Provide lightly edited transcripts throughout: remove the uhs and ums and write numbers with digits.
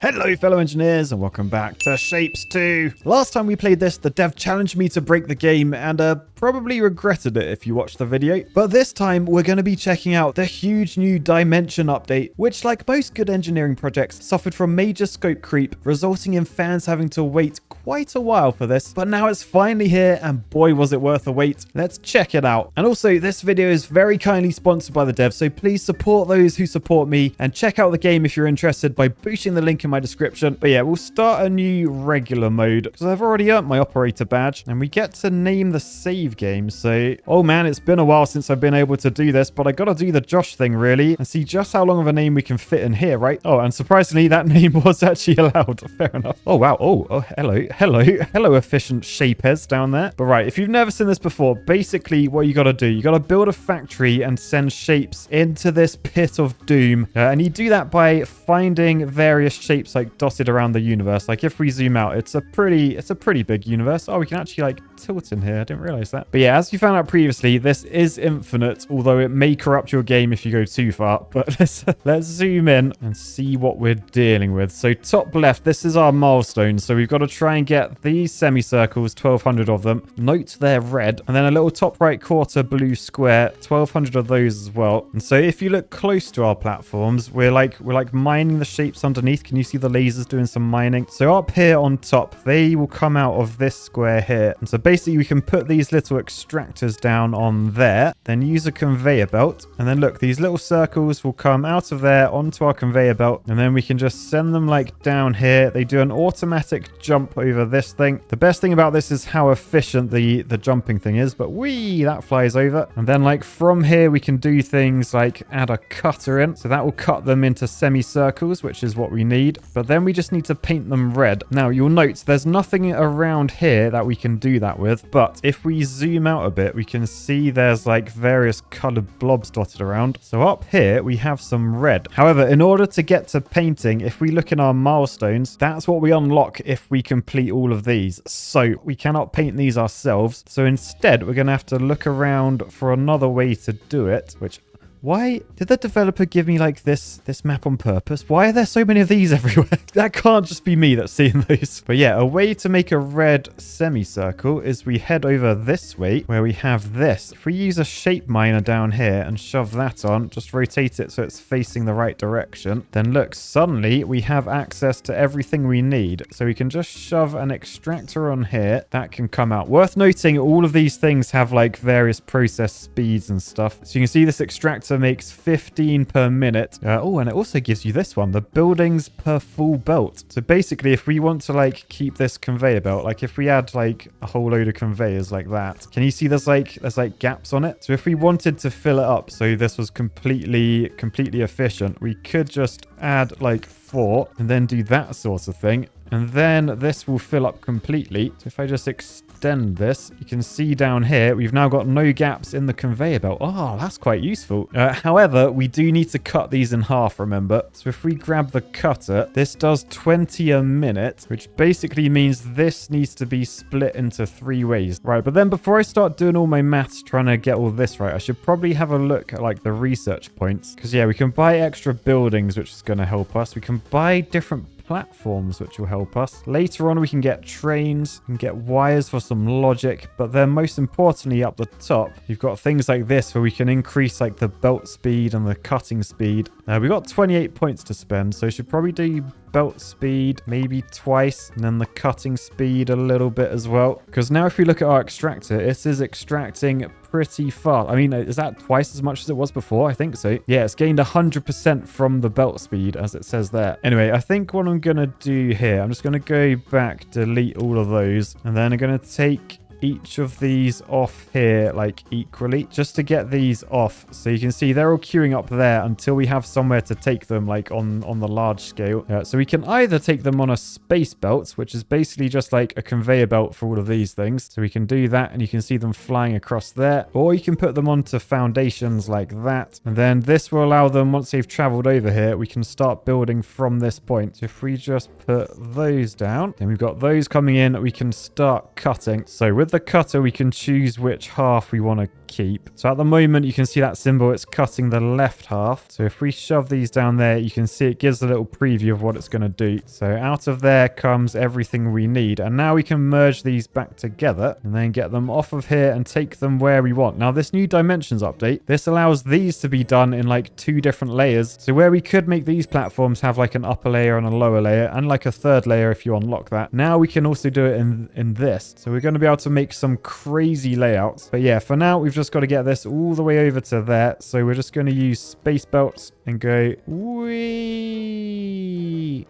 Hello fellow engineers and welcome back to Shapez 2. Last time we played this, the dev challenged me to break the game and probably regretted it if you watched the video. But this time we're going to be checking out the huge new dimension update, which like most good engineering projects suffered from major scope creep, resulting in fans having to wait quite a while for this. But now it's finally here and boy was it worth the wait. Let's check it out. And also this video is very kindly sponsored by the dev, so please support those who support me and check out the game if you're interested by boosting the link in my description. But yeah, we'll start a new regular mode because I've already earned my operator badge and we get to name the save game. So, oh man, it's been a while since I've been able to do this, but I gotta do the Josh thing really and see just how long of a name we can fit in here, right? Oh, and surprisingly, that name was actually allowed. Fair enough. Oh, wow. Oh, hello, efficient Shapez down there. But right, if you've never seen this before, basically what you gotta do, you gotta build a factory and send shapes into this pit of doom. And you do that by finding various shapes like dotted around the universe. Like if we zoom out, it's a pretty big universe. Oh, we can actually like tilt in here. I didn't realize that. But yeah, as you found out previously, this is infinite, although it may corrupt your game if you go too far. But let's zoom in and see what we're dealing with. So top left, this is our milestone. So we've got to try and get these semicircles, 1200 of them. Note they're red. And then a little top right quarter blue square, 1200 of those as well. And so if you look close to our platforms, we're like mining the shapes underneath. Can you see the lasers doing some mining? So up here on top, they will come out of this square here. And so basically we can put these little extractors down on there, then use a conveyor belt. And then look, these little circles will come out of there onto our conveyor belt. And then we can just send them like down here. They do an automatic jump over this thing. The best thing about this is how efficient the jumping thing is, but that flies over. And then like from here, we can do things like add a cutter in. So that will cut them into semicircles, which is what we need. But then we just need to paint them red. Now you'll note there's nothing around here that we can do that with. But if we zoom out a bit, we can see there's like various colored blobs dotted around. So up here, we have some red. However, in order to get to painting, if we look in our milestones, that's what we unlock if we complete all of these. So we cannot paint these ourselves. So instead, we're going to have to look around for another way to do it, which... Why did the developer give me like this map on purpose? Why are there so many of these everywhere? That can't just be me that's seeing those. But yeah, a way to make a red semicircle is we head over this way where we have this. If we use a shape miner down here and shove that on, just rotate it so it's facing the right direction, then look, suddenly we have access to everything we need. So we can just shove an extractor on here. That can come out. Worth noting, all of these things have like various process speeds and stuff. So you can see this extractor makes 15 per minute. Oh, and it also gives you this one, the buildings per full belt. So basically, if we want to like keep this conveyor belt, like if we add like a whole load of conveyors like that, can you see there's like gaps on it? So if we wanted to fill it up so this was completely efficient, we could just add like 4 and then do that sort of thing. And then this will fill up completely. So if I just extend this, you can see down here, we've now got no gaps in the conveyor belt. Oh, that's quite useful. However, we do need to cut these in half, remember? So if we grab the cutter, this does 20 a minute, which basically means this needs to be split into 3 ways. Right, but then before I start doing all my maths trying to get all this right, I should probably have a look at like the research points. Because yeah, we can buy extra buildings, which is going to help us. We can buy different platforms, which will help us. Later on, we can get trains and get wires for some logic, but then most importantly up the top, you've got things like this where we can increase like the belt speed and the cutting speed. We've got 28 points to spend, so we should probably do belt speed maybe twice and then the cutting speed a little bit as well, because now if we look at our extractor, it is extracting pretty fast. I mean, is that twice as much as it was before? I think so. Yeah, it's gained 100% from the belt speed, as it says there. Anyway, I think what I'm gonna do here, I'm just gonna go back, delete all of those, and then I'm gonna take each of these off here like equally just to get these off. So you can see they're all queuing up there until we have somewhere to take them like on the large scale. So we can either take them on a space belt, which is basically just like a conveyor belt for all of these things. So we can do that and you can see them flying across there, or you can put them onto foundations like that. And then this will allow them, once they've traveled over here, we can start building from this point. So if we just put those down, then we've got those coming in, we can start cutting. So with the cutter, we can choose which half we want to keep. So at the moment, you can see that symbol, it's cutting the left half. So if we shove these down there, you can see it gives a little preview of what it's going to do. So out of there comes everything we need. And now we can merge these back together and then get them off of here and take them where we want. Now this new dimensions update, this allows these to be done in like 2 different layers. So where we could make these platforms have like an upper layer and a lower layer and like a 3rd layer if you unlock that. Now we can also do it in this. So we're going to be able to make some crazy layouts. But yeah, for now, we've just got to get this all the way over to there. So we're just going to use space belts and go whee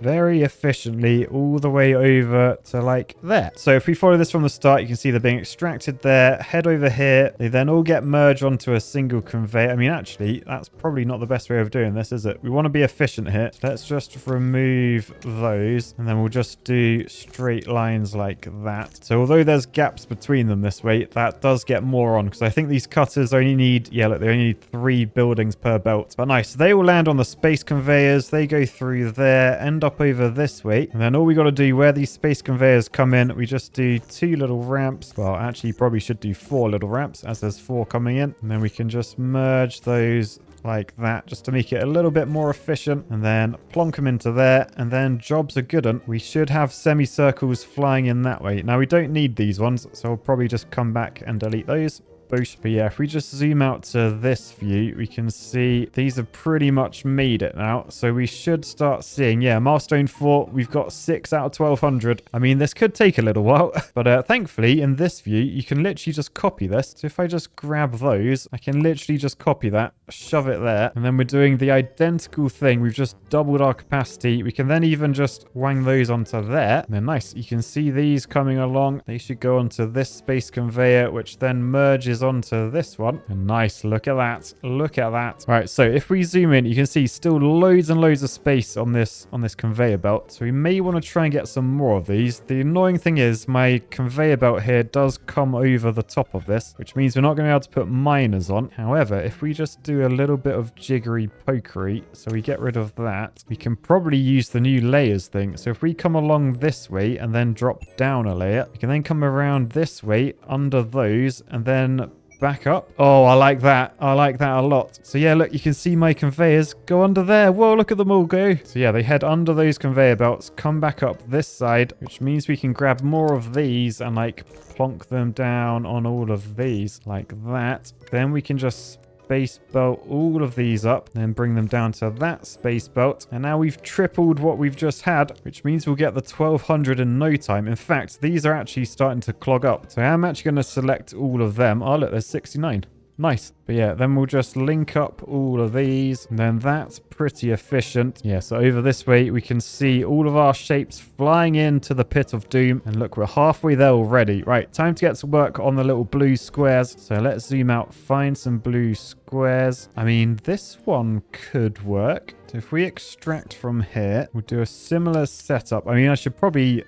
very efficiently all the way over to like there. So if we follow this from the start, you can see they're being extracted there. Head over here. They then all get merged onto a single conveyor. I mean, actually, that's probably not the best way of doing this, is it? We want to be efficient here. So let's just remove those and then we'll just do straight lines like that. So although there's gaps between them this way, that does get more on because I think these cutters only need, yeah, look, they only need 3 buildings per belt. But nice. They will land on the space conveyors. They go through there, end up over this way. And then all we got to do where these space conveyors come in, we just do 2 little ramps. Well, actually, probably should do 4 little ramps as there's 4 coming in. And then we can just merge those like that just to make it a little bit more efficient and then plonk them into there and then jobs are good. And we should have semicircles flying in that way. Now we don't need these ones, so I'll probably just come back and delete those. Boosh. But yeah, if we just zoom out to this view, we can see these have pretty much made it now. So we should start seeing, yeah, milestone 4, we've got 6 out of 1200. I mean, this could take a little while, but thankfully in this view, you can literally just copy this. So if I just grab those, I can literally just copy that, shove it there, and then we're doing the identical thing. We've just doubled our capacity. We can then even just wang those onto there. And then nice, you can see these coming along. They should go onto this space conveyor, which then merges onto this one. And nice, look at that. Look at that. All right, so if we zoom in, you can see still loads and loads of space on this conveyor belt. So we may want to try and get some more of these. The annoying thing is my conveyor belt here does come over the top of this, which means we're not going to be able to put miners on. However, if we just do a little bit of jiggery pokery, so we get rid of that, we can probably use the new layers thing. So if we come along this way and then drop down a layer, we can then come around this way under those and then back up. Oh, I like that. I like that a lot. So yeah, look, you can see my conveyors go under there. Whoa, look at them all go. So yeah, they head under those conveyor belts, come back up this side, which means we can grab more of these and like plonk them down on all of these like that. Then we can just space belt all of these up, then bring them down to that space belt. And now we've tripled what we've just had, which means we'll get the 1200 in no time. In fact, these are actually starting to clog up. So I'm actually going to select all of them. Oh, look, there's 69. Nice. But yeah, then we'll just link up all of these. And then that's pretty efficient. Yeah, so over this way, we can see all of our shapes flying into the pit of doom. And look, we're halfway there already. Right, time to get to work on the little blue squares. So let's zoom out, find some blue squares. I mean, this one could work. So if we extract from here, we'll do a similar setup. I mean, I should probably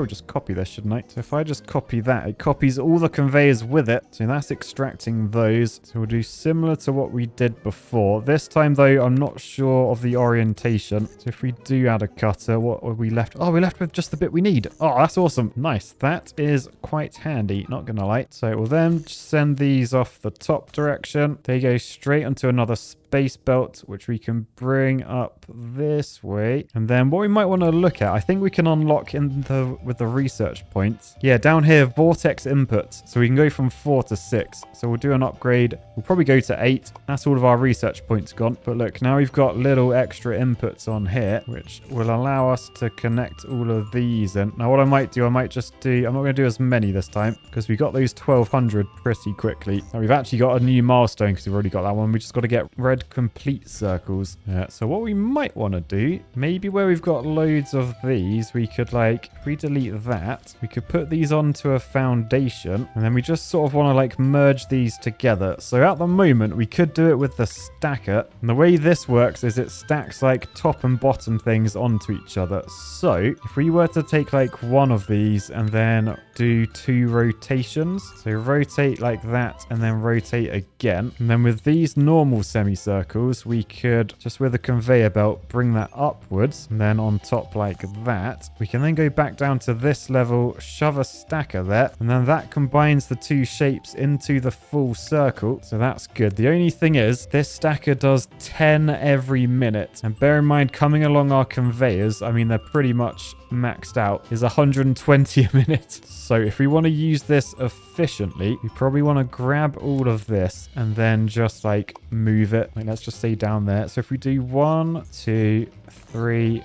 just copy this, shouldn't I? So if I just copy that, it copies all the conveyors with it. So that's extracting those. So we'll do similar to what we did before. This time, though, I'm not sure of the orientation. So if we do add a cutter, what are we left? Oh, we're left with just the bit we need. Oh, that's awesome. Nice. That is quite handy, not gonna lie. So we'll then send these off the top direction. They go straight onto another space belt, which we can bring up this way. And then what we might want to look at, I think we can unlock with the research points. Yeah, down here, vortex inputs. So we can go from 4 to 6. So we'll do an upgrade. We'll probably go to 8. That's all of our research points gone. But look, now we've got little extra inputs on here, which will allow us to connect all of these in. Now what I might do, I'm not going to do as many this time because we got those 1200 pretty quickly. Now we've actually got a new milestone because we've already got that one. We just got to get red complete circles. So what we might want to do, maybe where we've got loads of these, we could if we delete that, we could put these onto a foundation and then we just sort of want to merge these together. So at the moment we could do it with the stacker, and the way this works is it stacks top and bottom things onto each other. So if we were to take one of these and then do 2 rotations, so rotate like that and then rotate again, and then with these normal semicircles semicircles, we could just with a conveyor belt bring that upwards, and then on top like that. We can then go back down to this level, shove a stacker there, and then that combines the two shapes into the full circle. So that's good. The only thing is this stacker does 10 every minute, and bear in mind coming along our conveyors, I mean they're pretty much maxed out, is 120 a minute. So if we want to use this efficiently, we probably want to grab all of this and then just like move it, like let's just say down there. So if we do 1 2 3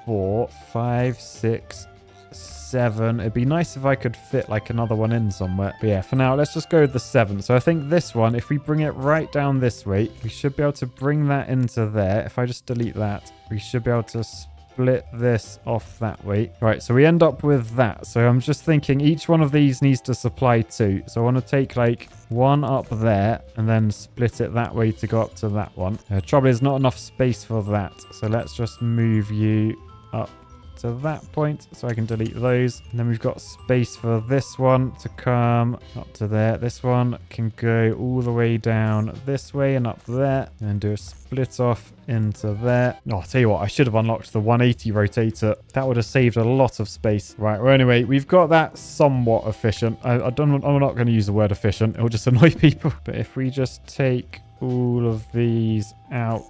4 5 6 7, it'd be nice if I could fit like another one in somewhere, but yeah, for now let's just go with the 7. So I think this one, if we bring it right down this way, we should be able to bring that into there. If I just delete that, we should be able to split this off that way. Right, so we end up with that. So I'm just thinking each one of these needs to supply 2. So I want to take like 1 up there and then split it that way to go up to that one. Trouble is not enough space for that. So let's just move you up to that point so I can delete those. And then we've got space for this one to come up to there. This one can go all the way down this way and up there, and then do a split off into there. Oh, I'll tell you what, I should have unlocked the 180 rotator. That would have saved a lot of space. Right, well anyway, we've got that somewhat efficient. I'm not going to use the word efficient. It'll just annoy people. But if we just take all of these out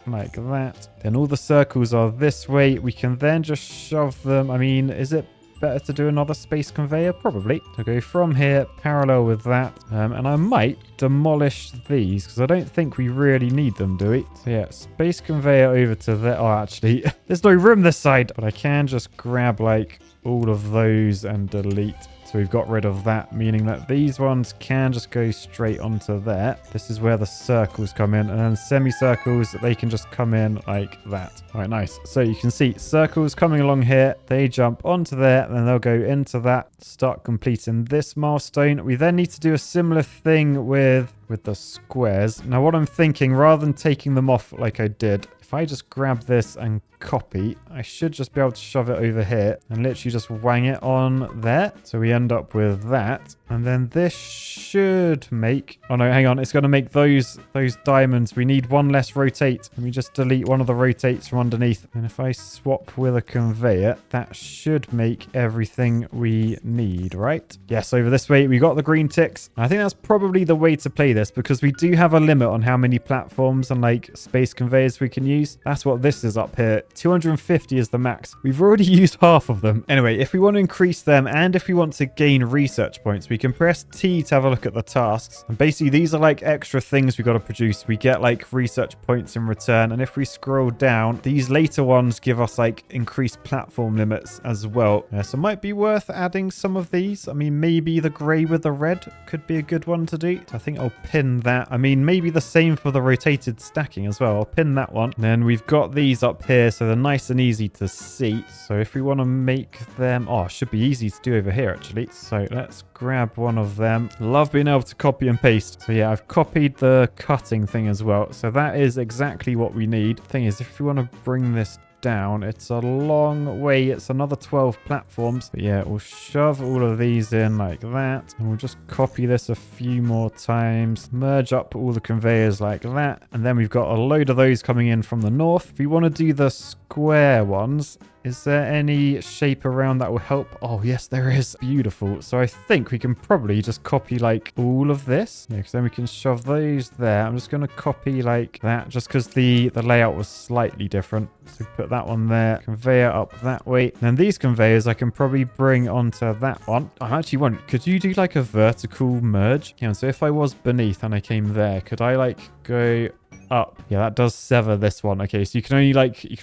like that, then all the circles are this way. We can then just shove them. I mean, is it better to do another space conveyor? Probably. So go from here parallel with that, and I might demolish these because I don't think we really need them, do we? So yeah, space conveyor over to there. Oh, actually there's no room this side, but I can just grab like all of those and delete. So we've got rid of that, meaning that these ones can just go straight onto there. This is where the circles come in, and then semicircles, they can just come in like that. All right, nice. So you can see circles coming along here. They jump onto there, and then they'll go into that, start completing this milestone. We then need to do a similar thing with the squares. Now what I'm thinking, rather than taking them off like I did, if I just grab this and copy, I should just be able to shove it over here and literally just wang it on there. So we end up with that. And then this should make... Oh no, hang on. It's going to make those diamonds. We need one less rotate. Let me just delete one of the rotates from underneath. And if I swap with a conveyor, that should make everything we need, right? Yes, over this way, we got the green ticks. I think that's probably the way to play this because we do have a limit on how many platforms and like space conveyors we can use. That's what this is up here. 250 is the max. We've already used half of them. Anyway, if we want to increase them and if we want to gain research points, we can press T to have a look at the tasks. And basically, these are like extra things we got to produce. We get like research points in return. And if we scroll down, these later ones give us like increased platform limits as well. So it might be worth adding some of these. I mean, maybe the grey with the red could be a good one to do. I think I'll pin that. I mean, maybe the same for the rotated stacking as well. I'll pin that one. And then we've got these up here, so they're nice and easy to see. So if we want to make them... Oh, it should be easy to do over here, actually. So let's grab one of them. Love being able to copy and paste. So yeah, I've copied the cutting thing as well. So that is exactly what we need. Thing is, if we want to bring this down, it's a long way. It's another 12 platforms. But yeah, we'll shove all of these in like that, and we'll just copy this a few more times, merge up all the conveyors like that, and then we've got a load of those coming in from the north. If we want to do the square ones, is there any shape around that will help? Oh, yes, there is. Beautiful. So I think we can probably just copy like all of this. Yeah, because then we can shove those there. I'm just going to copy like that just because the layout was slightly different. So put that one there, conveyor up that way. And then these conveyors I can probably bring onto that one. I actually want, could you do like a vertical merge? Yeah, so if I was beneath and I came there, could I like go up? Yeah, that does sever this one. Okay, so you can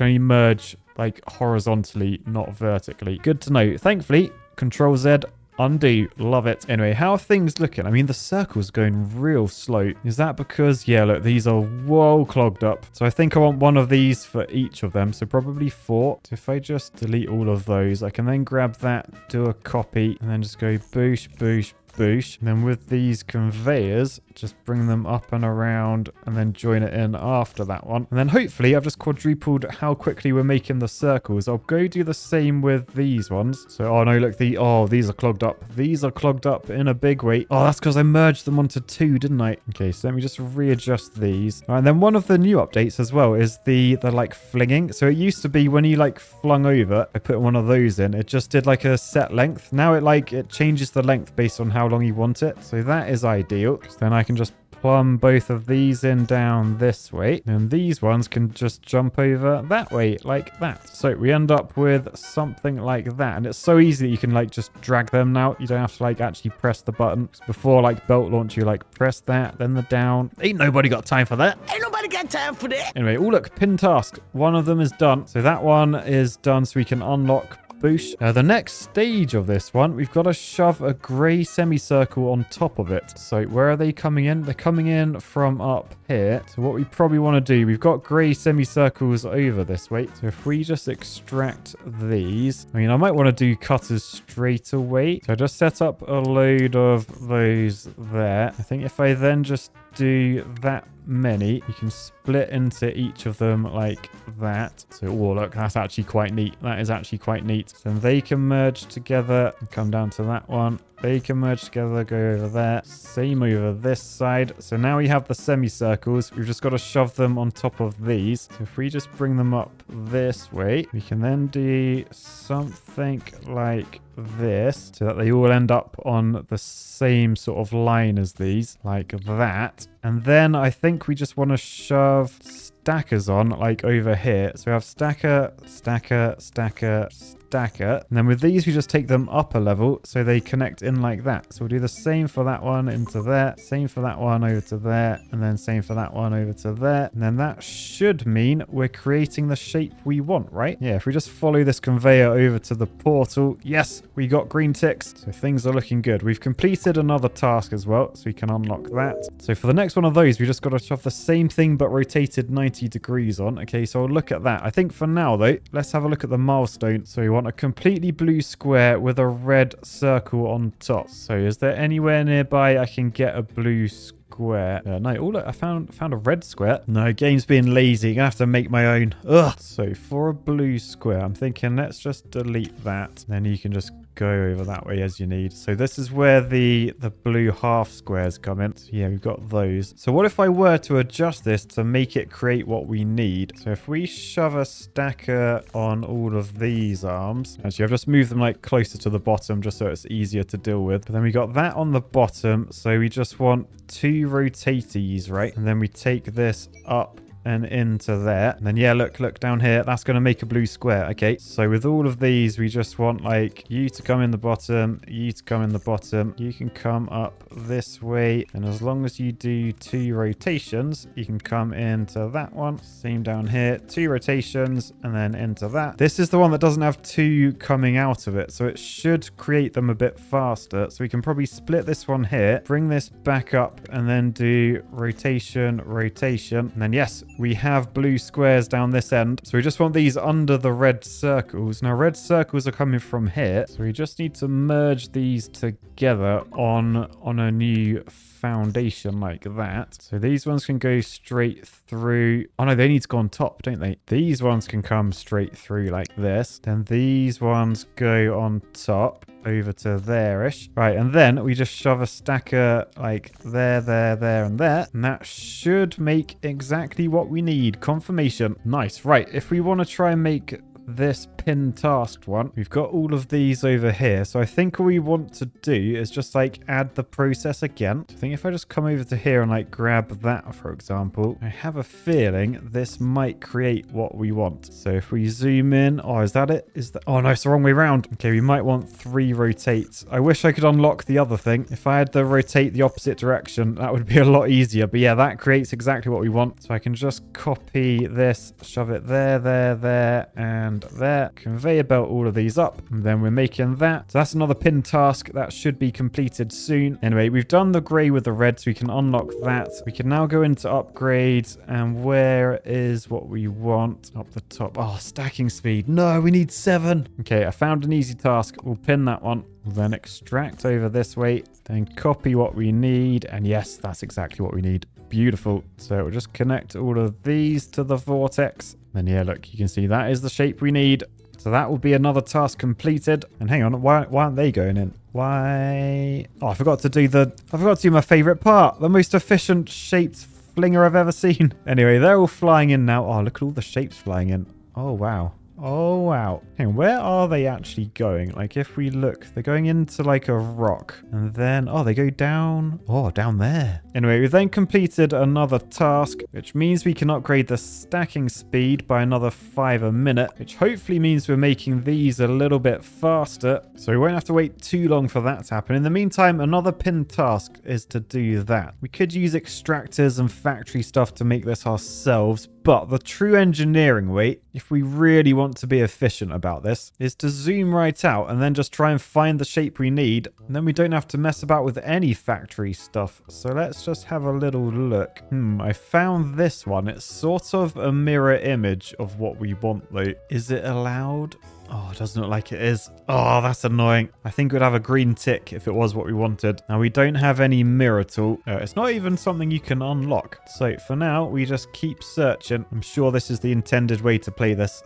only merge like horizontally, not vertically. Good to know. Thankfully, Control Z, undo. Love it. Anyway, how are things looking? I mean, the circle's going real slow. Is that because, yeah, look, these are whoa clogged up. So I think I want one of these for each of them. So probably 4. So if I just delete all of those, I can then grab that, do a copy, and then just go boosh, boosh, boosh. And then with these conveyors, just bring them up and around and then join it in after that one. And then hopefully I've just quadrupled how quickly we're making the circles. I'll go do the same with these ones. So, oh no, look, these are clogged up. These are clogged up in a big way. Oh, that's because I merged them onto two, didn't I? Okay, so let me just readjust these. All right, and then one of the new updates as well is the like flinging. So it used to be when you like flung over, I put one of those in, it just did like a set length. Now it changes the length based on how long you want it. So that is ideal. So then I can just plumb both of these in down this way, and these ones can just jump over that way like that. So we end up with something like that, and it's so easy that you can like just drag them now. You don't have to like actually press the button. Before like belt launch, you like press that, then the down. Ain't nobody got time for that. Ain't nobody got time for that. Anyway, oh look, pin task. One of them is done. So that one is done, so we can unlock boosh. The next stage of this one, we've got to shove a grey semicircle on top of it. So where are they coming in? They're coming in from up here. So what we probably want to do, we've got grey semicircles over this way. So if we just extract these, I mean, I might want to do cutters straight away. So just set up a load of those there. I think if I then just do that many, you can split into each of them like that. So, oh look, that's actually quite neat. That is actually quite neat. So they can merge together and come down to that one. They can merge together, go over there. Same over this side. So now we have the semicircles. We've just got to shove them on top of these. So if we just bring them up this way, we can then do something like this so that they all end up on the same sort of line as these, like that. And then I think we just want to shove stackers on like over here. So we have stacker, stacker, stacker, stacker. And then with these, we just take them up a level so they connect in like that. So we'll do the same for that one into there, same for that one over to there, and then same for that one over to there. And then that should mean we're creating the shape we want, right? Yeah, if we just follow this conveyor over to the portal, yes, we got green ticks. So things are looking good. We've completed another task as well, so we can unlock that. So for the next one of those, we just got to shove the same thing but rotated 90 degrees on. Okay, so I'll look at that. I think for now though, let's have a look at the milestone. So we want a completely blue square with a red circle on top. So is there anywhere nearby I can get a blue square? No. Oh look, I found a red square. No, game's being lazy. Gonna have to make my own. Ugh. So for a blue square, I'm thinking let's just delete that. Then you can just go over that way as you need. So this is where the blue half squares come in. So yeah, we've got those. So what if I were to adjust this to make it create what we need? So if we shove a stacker on all of these arms, actually I've just moved them like closer to the bottom just so it's easier to deal with. But then we got that on the bottom. So we just want two rotaties, right? And then we take this up and into there. And then yeah, look down here, that's going to make a blue square. Okay, so with all of these, we just want like you to come in the bottom, you to come in the bottom, you can come up this way, and as long as you do two rotations, you can come into that one. Same down here, two rotations, and then into that. This is the one that doesn't have two coming out of it, so it should create them a bit faster. So we can probably split this one here, bring this back up, and then do rotation, rotation, and then yes, we have blue squares down this end. So we just want these under the red circles. Now red circles are coming from here, so we just need to merge these together on a new foundation like that. So these ones can go straight through. Oh no, they need to go on top, don't they? These ones can come straight through like this. Then these ones go on top over to there-ish. Right, and then we just shove a stacker like there, and there. And that should make exactly what we need. Confirmation. Nice. Right, if we want to try and make this pin tasked one, we've got all of these over here. So I think all we want to do is just like add the process again. I think if I just come over to here and like grab that, for example, I have a feeling this might create what we want. So if we zoom in, oh, is that it? Oh no, it's the wrong way around. Okay, we might want 3 rotates. I wish I could unlock the other thing. If I had to rotate the opposite direction, that would be a lot easier. But yeah, that creates exactly what we want. So I can just copy this, shove it there, and and there. Conveyor belt all of these up, and then we're making that. So that's another pin task that should be completed soon. Anyway, we've done the grey with the red, so we can unlock that. We can now go into upgrades, and where is what we want? Up the top. Oh, stacking speed. No, we need 7. Okay, I found an easy task. We'll pin that one. We'll then extract over this way, then copy what we need, and yes, that's exactly what we need. Beautiful. So we'll just connect all of these to the vortex. Then yeah, look, you can see that is the shape we need. So that will be another task completed. And hang on, why aren't they going in? Why? Oh, I forgot to do my favorite part. The most efficient shaped flinger I've ever seen. Anyway, they're all flying in now. Oh, look at all the shapes flying in. Oh, wow. Oh, wow. Hang on, where are they actually going? Like, if we look, they're going into like a rock. And then, oh, they go down. Oh, down there. Anyway, we've then completed another task, which means we can upgrade the stacking speed by another 5 a minute, which hopefully means we're making these a little bit faster. So we won't have to wait too long for that to happen. In the meantime, another pinned task is to do that. We could use extractors and factory stuff to make this ourselves, but the true engineering way, if we really want to be efficient about this, is to zoom right out and then just try and find the shape we need. And then we don't have to mess about with any factory stuff. So let's just have a little look. I found this one. It's sort of a mirror image of what we want though. Is it allowed? Oh, it doesn't look like it is. Oh, that's annoying. I think we'd have a green tick if it was what we wanted. Now, we don't have any mirror tool. It's not even something you can unlock. So for now, we just keep searching. I'm sure this is the intended way to play this.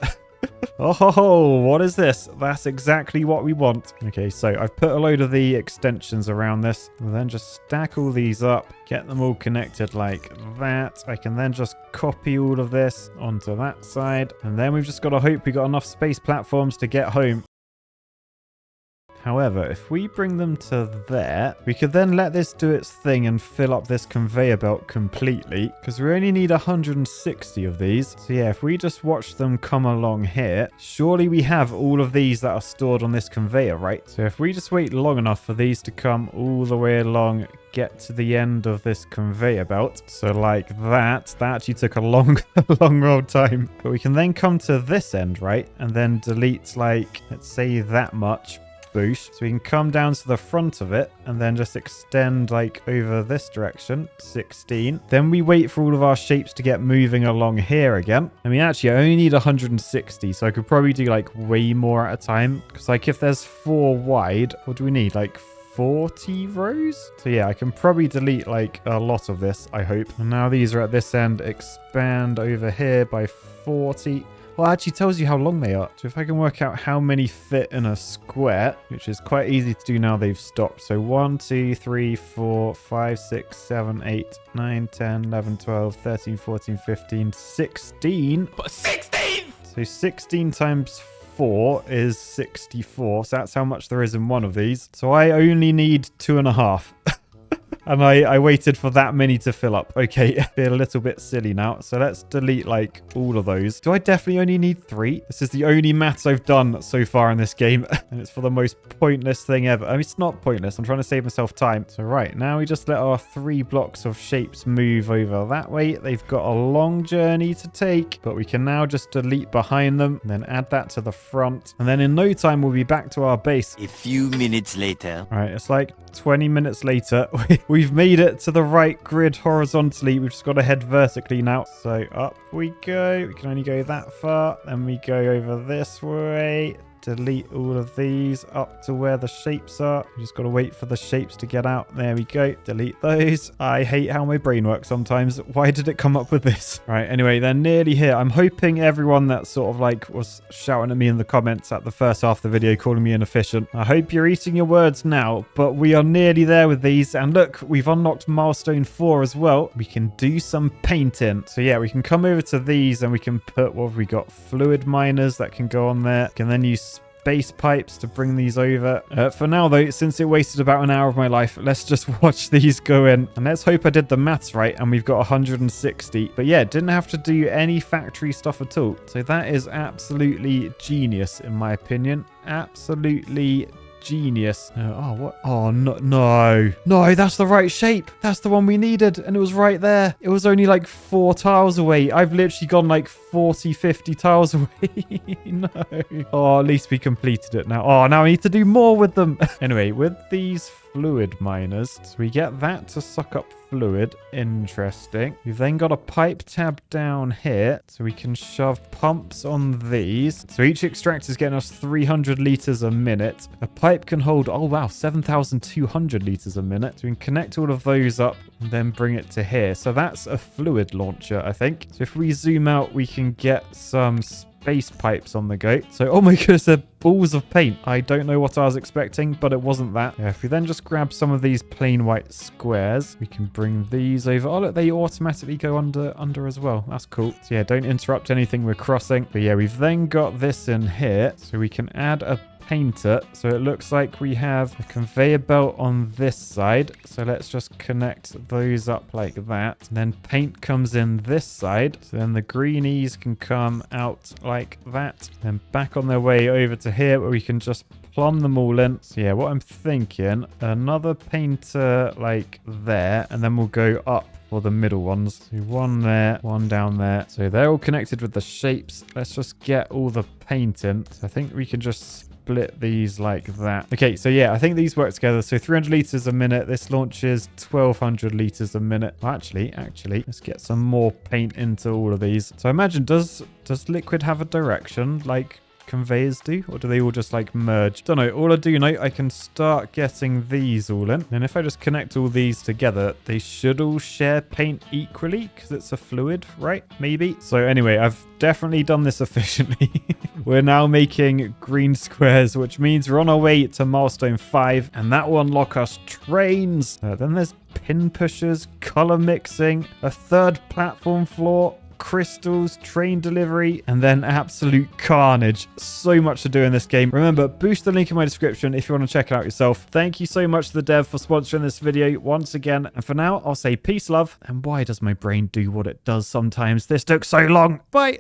Oh, what is this? That's exactly what we want. Okay, so I've put a load of the extensions around this. We'll then just stack all these up, get them all connected like that. I can then just copy all of this onto that side. And then we've just got to hope we got enough space platforms to get home. However, if we bring them to there, we could then let this do its thing and fill up this conveyor belt completely, because we only need 160 of these. So yeah, if we just watch them come along here, surely we have all of these that are stored on this conveyor, right? So if we just wait long enough for these to come all the way along, get to the end of this conveyor belt. So like that actually took a long old time. But we can then come to this end, right? And then delete like, let's say that much. Boost. So we can come down to the front of it and then just extend like over this direction, 16. Then we wait for all of our shapes to get moving along here again. I mean, actually, I only need 160, so I could probably do like way more at a time. Because like if there's 4 wide, what do we need? Like 40 rows? So yeah, I can probably delete like a lot of this, I hope. And now these are at this end, expand over here by 40. Well, it actually tells you how long they are. So if I can work out how many fit in a square, which is quite easy to do now they've stopped. So 1, 2, 3, 4, 5, 6, 7, 8, 9, 10, 11, 12, 13, 14, 15, 16. But 16! So 16 times 4 is 64. So that's how much there is in one of these. So I only need 2.5. And I waited for that many to fill up. Okay, a little bit silly now. So let's delete like all of those. Do I definitely only need 3? This is the only maths I've done so far in this game. And it's for the most pointless thing ever. I mean, it's not pointless. I'm trying to save myself time. So right, now we just let our 3 blocks of shapes move over that way. They've got a long journey to take, but we can now just delete behind them and then add that to the front. And then in no time, we'll be back to our base. A few minutes later. All right, it's like 20 minutes later. We've made it to the right grid horizontally. We've just got to head vertically now. So up we go. We can only go that far. Then we go over this way. Delete all of these up to where the shapes are. We just got to wait for the shapes to get out. There we go. Delete those. I hate how my brain works sometimes. Why did it come up with this? Right, anyway, they're nearly here. I'm hoping everyone that sort of like was shouting at me in the comments at the first half of the video calling me inefficient, I hope you're eating your words now, but we are nearly there with these. And look, we've unlocked milestone 4 as well. We can do some painting. So yeah, we can come over to these and we can put, what have we got? Fluid miners that can go on there. We can then use space pipes to bring these over. For now though, since it wasted about an hour of my life, let's just watch these go in. And let's hope I did the maths right and we've got 160. But yeah, didn't have to do any factory stuff at all. So that is absolutely genius in my opinion. Absolutely genius. Oh, what? Oh, no, no. No, that's the right shape. That's the one we needed. And it was right there. It was only like 4 tiles away. I've literally gone like 40, 50 tiles away. No. Oh, at least we completed it now. Oh, now I need to do more with them. Anyway, with these fluid miners, so we get that to suck up fluid. Interesting. We've then got a pipe tab down here, so we can shove pumps on these. So each extractor is getting us 300 liters a minute. A pipe can hold, oh wow, 7,200 liters a minute. So we can connect all of those up and then bring it to here. So that's a fluid launcher, I think. So if we zoom out, we can get some space pipes on the go. So, oh my goodness, they're balls of paint. I don't know what I was expecting, but it wasn't that. Yeah, if we then just grab some of these plain white squares, we can bring these over. Oh, look, they automatically go under as well. That's cool. So yeah, don't interrupt anything we're crossing. But yeah, we've then got this in here, so we can add a painter. So it looks like we have a conveyor belt on this side. So let's just connect those up like that. And then paint comes in this side. So then the greenies can come out like that. Then back on their way over to here where we can just plumb them all in. So yeah, what I'm thinking, another painter like there, and then we'll go up for the middle ones. So one there, one down there. So they're all connected with the shapes. Let's just get all the paint in. So I think we can just split these like that. Okay, so yeah, I think these work together. So 300 liters a minute. This launches 1,200 liters a minute. Well, actually, let's get some more paint into all of these. So I imagine, does liquid have a direction like conveyors do, or do they all just like merge? Don't know. All I do know, I can start getting these all in, and if I just connect all these together, they should all share paint equally because it's a fluid, right? Maybe. So anyway, I've definitely done this efficiently. We're now making green squares, which means we're on our way to milestone 5, and that will unlock us trains. Then there's pin pushers, color mixing, a third platform floor, crystals, train delivery, and then absolute carnage. So much to do in this game. Remember, boost the link in my description if you want to check it out yourself. Thank you so much to the dev for sponsoring this video once again. And for now, I'll say peace, love. And why does my brain do what it does sometimes? This took so long. Bye.